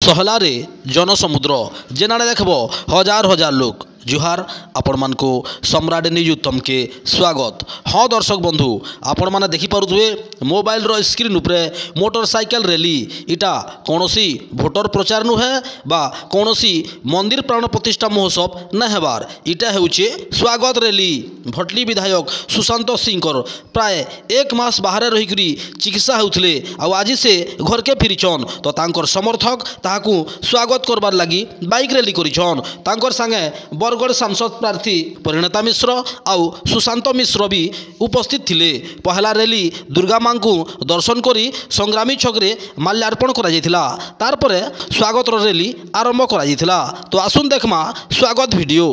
सहलारे जनसमुद्र जेनाड़े देखब हजार हजार लोग जुहार आपण मानकु सम्राट न्यूज उत्तम के स्वागत। हाँ दर्शक बंधु आपण माने देखि पारुथुए मोबाइल रो स्क्रीन उपरे मोटरसाइकेल रैली इटा कोनोसी भोटर प्रचार नुहे बा कोनोसी मंदिर प्राण प्रतिष्ठा महोत्सव न हेबार इटा हेउचे स्वागत रैली। भटली विधायक सुशांत सिंह प्राय एक मास बाहर रही चिकित्सा होउथले आ आज से घर के फिरिछन तो तांकर समर्थक ताहाकू स्वागत करबार लगी बाइक रैली करिछन। तांकर संगे बरगढ़ सांसद प्रार्थी परिणता मिश्र आउ सुशांत मिश्र भी उपस्थित थिले। पहला रैली दुर्गा मां को दर्शन करी संग्रामी छकरे माल्यार्पण करा जायथिला तार परे स्वागत रैली आरंभ करा जायथिला। तो आसुन देखमा स्वागत वीडियो।